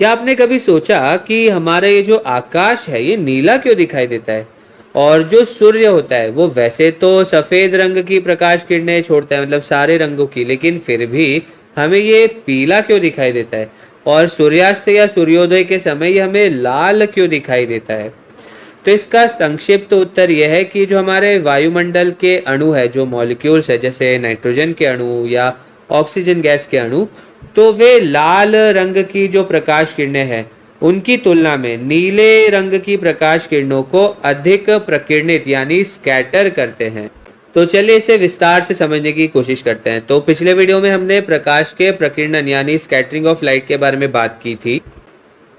क्या आपने कभी सोचा कि हमारा ये जो आकाश है ये नीला क्यों दिखाई देता है? और जो सूर्य होता है वो वैसे तो सफेद रंग की प्रकाश किरणें छोड़ता है, मतलब सारे रंगों की, लेकिन फिर भी हमें ये पीला क्यों दिखाई देता है? और सूर्यास्त या सूर्योदय के समय ये हमें लाल क्यों दिखाई देता है? तो इसका संक्षिप्त उत्तर यह है कि जो हमारे वायुमंडल के अणु है, जो मॉलिक्यूल्स है, जैसे नाइट्रोजन के अणु या ऑक्सीजन गैस के अणु, तो वे लाल रंग की जो प्रकाश किरणें हैं उनकी तुलना में नीले रंग की प्रकाश किरणों को अधिक प्रकीर्णित यानी स्कैटर करते हैं। तो चलिए इसे विस्तार से समझने की कोशिश करते हैं। तो पिछले वीडियो में हमने प्रकाश के प्रकीर्णन यानी स्कैटरिंग ऑफ लाइट के बारे में बात की थी।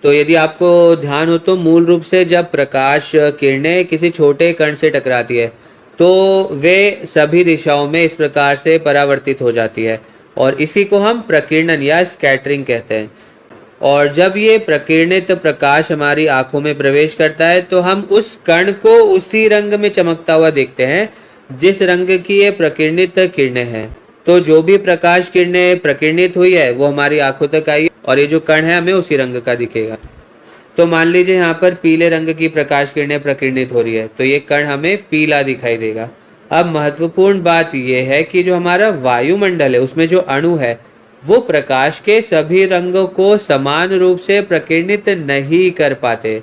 तो यदि आपको ध्यान हो तो मूल रूप से जब प्रकाश किरणें किसी छोटे कण से टकराती है तो वे सभी दिशाओं में इस प्रकार से परावर्तित हो जाती है और इसी को हम प्रकीर्णन या स्कैटरिंग कहते हैं। और जब ये प्रकीर्णित प्रकाश हमारी आंखों में प्रवेश करता है तो हम उस कण को उसी रंग में चमकता हुआ देखते हैं जिस रंग की ये प्रकीर्णित किरणें हैं। तो जो भी प्रकाश किरणें प्रकीर्णित हुई है वो हमारी आंखों तक आई और ये जो कण है हमें उसी रंग का दिखेगा। तो मान लीजिए यहाँ पर पीले रंग की प्रकाश किरणें प्रकीर्णित हो रही है तो ये कण हमें पीला दिखाई देगा। अब महत्वपूर्ण बात यह है कि जो हमारा वायुमंडल है उसमें जो अणु है वो प्रकाश के सभी रंगों को समान रूप से प्रकीर्णित नहीं कर पाते।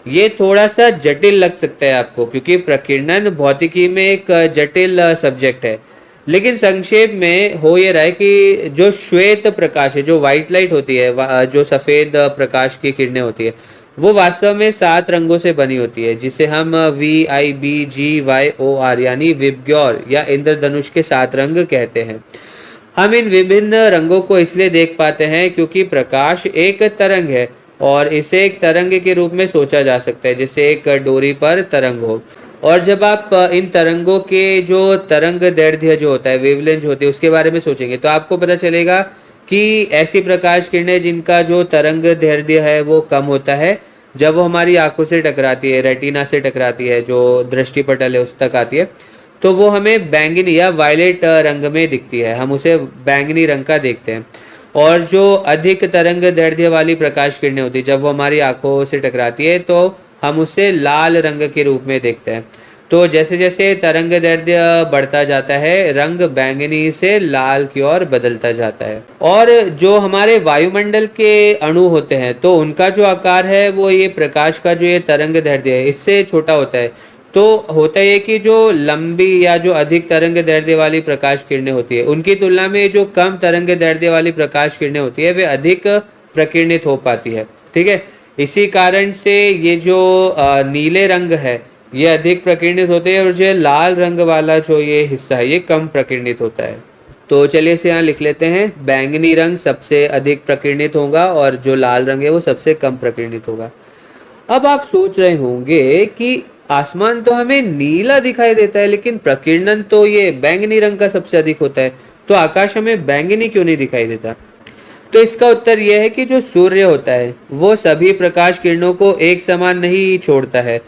ये थोड़ा सा जटिल लग सकता है आपको क्योंकि प्रकीर्णन भौतिकी में एक जटिल सब्जेक्ट है, लेकिन संक्षेप में हो ये रहा है कि जो श्वेत प्रकाश है, जो व्हाइट लाइट होती है, जो सफ़ेद प्रकाश की किरणें होती है, वो वास्तव में 7 रंगों से बनी होती है जिसे हम VIBGYOR यानी विबग्योर या इंद्रधनुष के 7 रंग कहते हैं। हम इन विभिन्न रंगों को इसलिए देख पाते हैं क्योंकि प्रकाश एक तरंग है और इसे एक तरंग के रूप में सोचा जा सकता है जैसे एक डोरी पर तरंग हो। और जब आप इन तरंगों के जो तरंग दैर्ध्य जो होता है, वेवलेंथ होती है, उसके बारे में सोचेंगे तो आपको पता चलेगा कि ऐसी प्रकाश किरणें जिनका जो तरंग दैर्ध्य है वो कम होता है, जब वो हमारी आंखों से टकराती है, रेटिना से टकराती है, जो दृष्टिपटल है उस तक आती है, तो वो हमें बैंगनी या वायलेट रंग में दिखती है, हम उसे बैंगनी रंग का देखते हैं। और जो अधिक तरंग दैर्ध्य वाली प्रकाश किरणें होती है जब वो हमारी आंखों से टकराती है तो हम उसे लाल रंग के रूप में देखते हैं। तो जैसे जैसे तरंग दैर्ध्य बढ़ता जाता है रंग बैंगनी से लाल की ओर बदलता जाता है। और जो हमारे वायुमंडल के अणु होते हैं तो उनका जो आकार है वो ये प्रकाश का जो ये तरंग दैर्ध्य है इससे छोटा होता है। तो होता है कि जो लंबी या जो अधिक तरंग दैर्ध्य वाली प्रकाश किरणें होती है उनकी तुलना में जो कम तरंग दैर्ध्य वाली प्रकाश किरणें होती है वे अधिक प्रकीर्णित हो पाती है। ठीक है, इसी कारण से ये जो नीले रंग है ये अधिक प्रकीर्णित होते हैं और जो लाल रंग वाला जो ये हिस्सा है ये कम प्रकीर्णित होता है। तो चलिए इसे यहाँ लिख लेते हैं, बैंगनी रंग सबसे अधिक प्रकीर्णित होगा और जो लाल रंग है वो सबसे कम प्रकीर्णित होगा। अब आप सोच रहे होंगे कि आसमान तो हमें नीला दिखाई देता है लेकिन प्रकीर्णन तो ये बैंगनी रंग का सबसे अधिक होता है, तो आकाश हमें बैंगनी क्यों नहीं दिखाई देता? तो इसका उत्तर यह है कि जो सूर्य होता है वो सभी प्रकाश किरणों को एक समान नहीं छोड़ता है।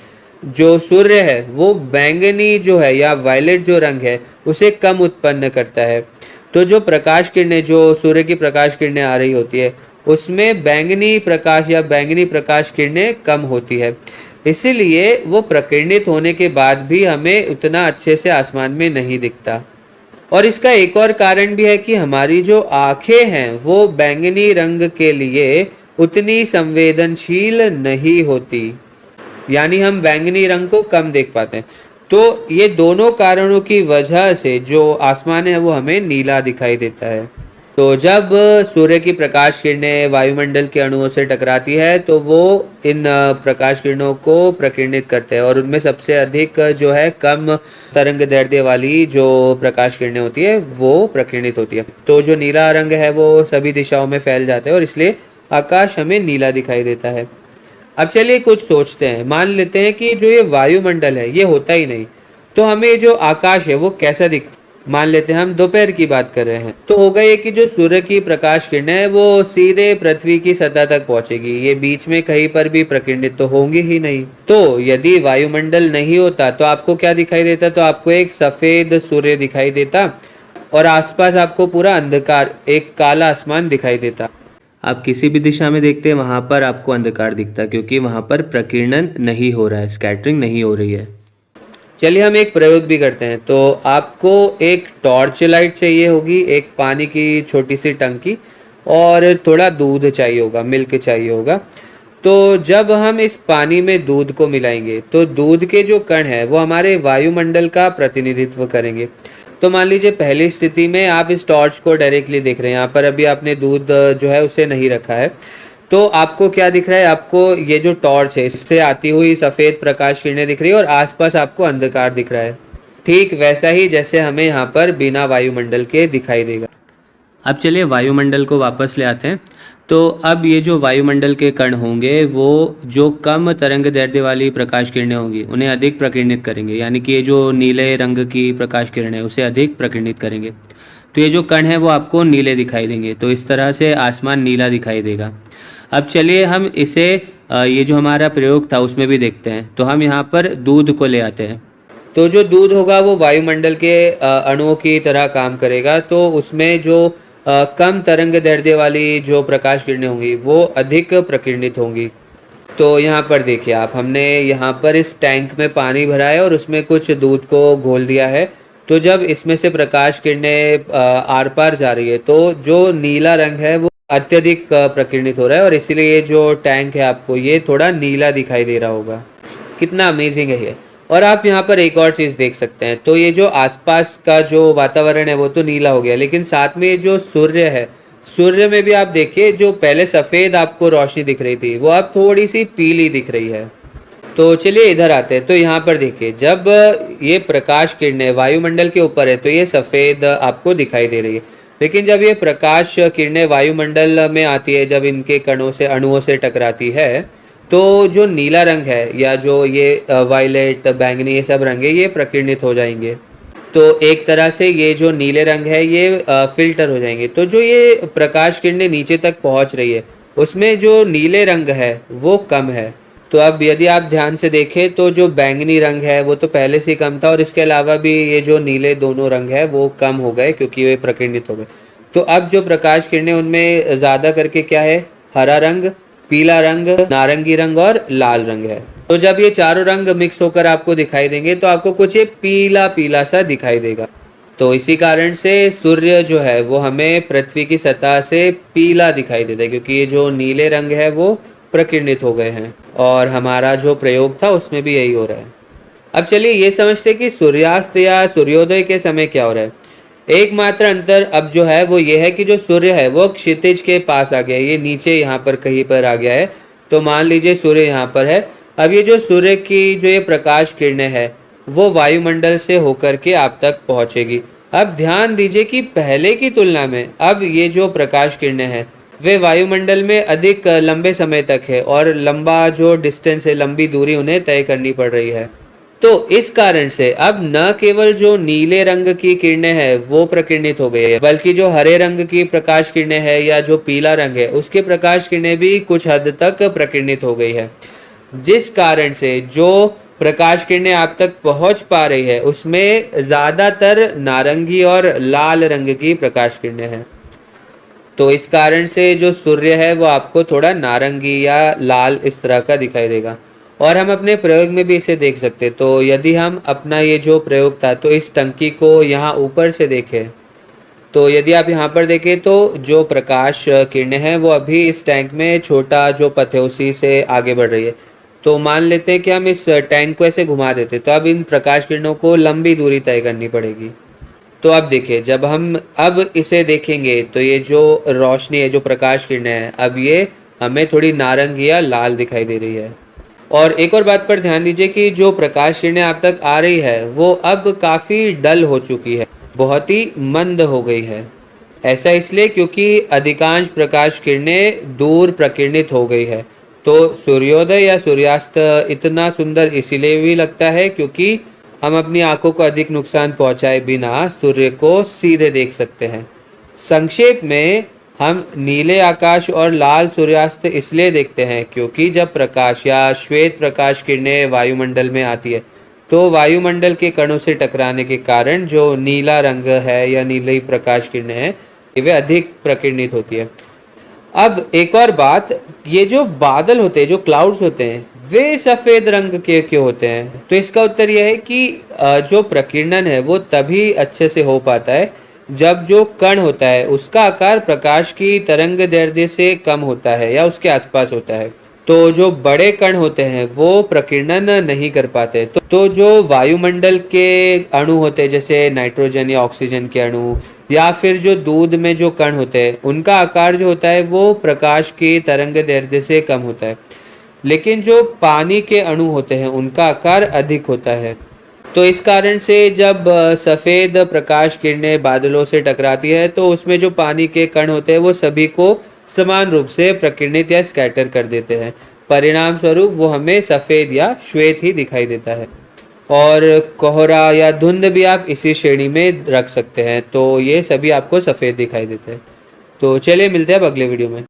जो सूर्य है वो बैंगनी जो है या वायलेट जो रंग है उसे कम उत्पन्न करता है। तो जो प्रकाश किरणें, जो सूर्य की प्रकाश किरणें आ रही होती है उसमें बैंगनी प्रकाश या बैंगनी प्रकाश किरणें कम होती है, इसीलिए वो प्रकीर्णित होने के बाद भी हमें उतना अच्छे से आसमान में नहीं दिखता। और इसका एक और कारण भी है कि हमारी जो आंखें हैं वो बैंगनी रंग के लिए उतनी संवेदनशील नहीं होती, यानी हम बैंगनी रंग को कम देख पाते हैं। तो ये दोनों कारणों की वजह से जो आसमान है वो हमें नीला दिखाई देता है। तो जब सूर्य की प्रकाश किरणें वायुमंडल के अणुओं से टकराती है तो वो इन प्रकाश किरणों को प्रकीर्णित करते हैं और उनमें सबसे अधिक जो है कम तरंग दैर्ध्य वाली जो प्रकाश किरणें होती है वो प्रकीर्णित होती है। तो जो नीला रंग है वो सभी दिशाओं में फैल जाता है और इसलिए आकाश हमें नीला दिखाई देता है। अब चलिए कुछ सोचते हैं, मान लेते हैं कि जो ये वायुमंडल है ये होता ही नहीं तो हमें जो आकाश है वो कैसा दिखता? मान लेते हैं हम दोपहर की बात कर रहे हैं तो होगा ये कि जो सूर्य की प्रकाश किरणें है वो सीधे पृथ्वी की सतह तक पहुंचेगी, ये बीच में कहीं पर भी प्रकीर्णित तो होंगी ही नहीं। तो यदि वायुमंडल नहीं होता तो आपको क्या दिखाई देता? तो आपको एक सफेद सूर्य दिखाई देता और आसपास आपको पूरा अंधकार, एक काला आसमान दिखाई देता। आप किसी भी दिशा में देखते हैं वहाँ पर आपको अंधकार दिखता है, क्योंकि वहाँ पर प्रकीर्णन नहीं हो रहा है, स्कैटरिंग नहीं हो रही है। चलिए हम एक प्रयोग भी करते हैं। तो आपको एक टॉर्च लाइट चाहिए होगी, एक पानी की छोटी सी टंकी और थोड़ा दूध चाहिए होगा, मिल्क चाहिए होगा। तो जब हम इस पानी में दूध को मिलाएंगे तो दूध के जो कण है वो हमारे वायुमंडल का प्रतिनिधित्व करेंगे। तो मान लीजिए पहली स्थिति में आप इस टॉर्च को डायरेक्टली देख रहे हैं, यहाँ पर अभी आपने दूध जो है उसे नहीं रखा है। तो आपको क्या दिख रहा है, आपको ये जो टॉर्च है इससे आती हुई सफ़ेद प्रकाश किरणें दिख रही है और आसपास आपको अंधकार दिख रहा है। ठीक वैसा ही जैसे हमें यहाँ पर बिना वायुमंडल के दिखाई देगा। अब चलिए वायुमंडल को वापस ले आते हैं। तो अब ये जो वायुमंडल के कण होंगे वो जो कम तरंग दैर्ध्य वाली प्रकाश किरणें होंगी उन्हें अधिक प्रकीर्णित करेंगे, यानी कि ये जो नीले रंग की प्रकाश किरण है उसे अधिक प्रकीर्णित करेंगे। तो ये जो कण है वो आपको नीले दिखाई देंगे। तो इस तरह से आसमान नीला दिखाई देगा। अब चलिए हम इसे ये जो हमारा प्रयोग था उसमें भी देखते हैं। तो हम यहाँ पर दूध को ले आते हैं। तो जो दूध होगा वो वायुमंडल के अणुओं की तरह काम करेगा। तो उसमें जो कम तरंग दैर्ध्य वाली जो प्रकाश किरणें होंगी वो अधिक प्रकीर्णित होंगी। तो यहाँ पर देखिए आप, हमने यहाँ पर इस टैंक में पानी भरा है और उसमें कुछ दूध को घोल दिया है। तो जब इसमें से प्रकाश किरणें आर पार जा रही है तो जो नीला रंग है वो अत्यधिक प्रकीर्णित हो रहा है और इसीलिए ये जो टैंक है आपको ये थोड़ा नीला दिखाई दे रहा होगा। कितना अमेजिंग है ये। और आप यहाँ पर एक और चीज़ देख सकते हैं। तो ये जो आसपास का जो वातावरण है वो तो नीला हो गया, लेकिन साथ में ये जो सूर्य है, सूर्य में भी आप देखिए जो पहले सफ़ेद आपको रोशनी दिख रही थी वो अब थोड़ी सी पीली दिख रही है। तो चलिए इधर आते हैं। तो यहाँ पर देखिए जब ये प्रकाश किरणें वायुमंडल के ऊपर है तो ये सफ़ेद आपको दिखाई दे रही है, लेकिन जब ये प्रकाश किरणें वायुमंडल में आती है, जब इनके कणों से अणुओं से टकराती है तो जो नीला रंग है या जो ये वायलेट बैंगनी ये सब रंग है ये प्रकीर्णित हो जाएंगे। तो एक तरह से ये जो नीले रंग है ये फिल्टर हो जाएंगे। तो जो ये प्रकाश किरणें नीचे तक पहुंच रही है उसमें जो नीले रंग है वो कम है। तो अब यदि आप ध्यान से देखें तो जो बैंगनी रंग है वो तो पहले से कम था और इसके अलावा भी ये जो नीले दोनों रंग है वो कम हो गए क्योंकि वे प्रकीर्णित हो गए। तो अब जो प्रकाश किरणें उनमें ज़्यादा करके क्या है, हरा रंग, पीला रंग, नारंगी रंग और लाल रंग है। तो जब ये चारों रंग मिक्स होकर आपको दिखाई देंगे तो आपको कुछ ये पीला पीला सा दिखाई देगा। तो इसी कारण से सूर्य जो है वो हमें पृथ्वी की सतह से पीला दिखाई देता है, क्योंकि ये जो नीले रंग है वो प्रकीर्णित हो गए हैं। और हमारा जो प्रयोग था उसमें भी यही हो रहा है। अब चलिए ये समझते हैं कि सूर्यास्त या सूर्योदय के समय क्या हो रहा है। एकमात्र अंतर अब जो है वो ये है कि जो सूर्य है वो क्षितिज के पास आ गया है, ये नीचे यहाँ पर कहीं पर आ गया है। तो मान लीजिए सूर्य यहाँ पर है। अब ये जो सूर्य की जो ये प्रकाश किरणें है वो वायुमंडल से होकर के आप तक पहुँचेगी। अब ध्यान दीजिए कि पहले की तुलना में अब ये जो प्रकाश किरणें हैं वे वायुमंडल में अधिक लंबे समय तक है और लंबा जो डिस्टेंस है, लंबी दूरी उन्हें तय करनी पड़ रही है। तो इस कारण से अब न केवल जो नीले रंग की किरणें हैं वो प्रकीर्णित हो गई है, बल्कि जो हरे रंग की प्रकाश किरणें हैं या जो पीला रंग है उसके प्रकाश किरणें भी कुछ हद तक प्रकीर्णित हो गई है, जिस कारण से जो प्रकाश किरणें आप तक पहुंच पा रही है उसमें ज़्यादातर नारंगी और लाल रंग की प्रकाश किरणें हैं। तो इस कारण से जो सूर्य है वो आपको थोड़ा नारंगी या लाल इस तरह का दिखाई देगा। और हम अपने प्रयोग में भी इसे देख सकते। तो यदि हम अपना ये जो प्रयोग था तो इस टंकी को यहाँ ऊपर से देखें, तो यदि आप यहाँ पर देखें तो जो प्रकाश किरणें हैं वो अभी इस टैंक में छोटा जो पथ है उसी से आगे बढ़ रही है। तो मान लेते हैं कि हम इस टैंक को ऐसे घुमा देते तो अब इन प्रकाश किरणों को लंबी दूरी तय करनी पड़ेगी। तो अब देखिए जब हम अब इसे देखेंगे तो ये जो रोशनी है, जो प्रकाश किरणें हैं, अब ये हमें थोड़ी नारंगी या लाल दिखाई दे रही है। और एक और बात पर ध्यान दीजिए कि जो प्रकाश किरणें आप तक आ रही है वो अब काफ़ी डल हो चुकी है, बहुत ही मंद हो गई है। ऐसा इसलिए क्योंकि अधिकांश प्रकाश किरणें दूर प्रकीर्णित हो गई है। तो सूर्योदय या सूर्यास्त इतना सुंदर इसीलिए भी लगता है क्योंकि हम अपनी आंखों को अधिक नुकसान पहुंचाए बिना सूर्य को सीधे देख सकते हैं। संक्षेप में हम नीले आकाश और लाल सूर्यास्त इसलिए देखते हैं क्योंकि जब प्रकाश या श्वेत प्रकाश किरणें वायुमंडल में आती है तो वायुमंडल के कणों से टकराने के कारण जो नीला रंग है या नीली प्रकाश किरणें हैं वे अधिक प्रकीर्णित होती है। अब एक और बात, ये जो बादल होते हैं, जो क्लाउड्स होते हैं, वे सफ़ेद रंग के क्यों होते हैं? तो इसका उत्तर यह है कि जो प्रकीर्णन है वो तभी अच्छे से हो पाता है जब जो कण होता है उसका आकार प्रकाश की तरंग दैर्ध्य से कम होता है या उसके आसपास होता है। तो जो बड़े कण होते हैं वो प्रकीर्णन नहीं कर पाते। तो जो वायुमंडल के अणु होते हैं, जैसे नाइट्रोजन या ऑक्सीजन के अणु, या फिर जो दूध में जो कण होते हैं, उनका आकार जो होता है वो प्रकाश की तरंग दैर्ध्य से कम होता है। लेकिन जो पानी के अणु होते हैं उनका आकार अधिक होता है। तो इस कारण से जब सफ़ेद प्रकाश किरणें बादलों से टकराती है तो उसमें जो पानी के कण होते हैं वो सभी को समान रूप से प्रकीर्णित या स्कैटर कर देते हैं। परिणाम स्वरूप वो हमें सफ़ेद या श्वेत ही दिखाई देता है। और कोहरा या धुंध भी आप इसी श्रेणी में रख सकते हैं। तो ये सभी आपको सफ़ेद दिखाई देते हैं। तो चलिए मिलते हैं अब अगले वीडियो में।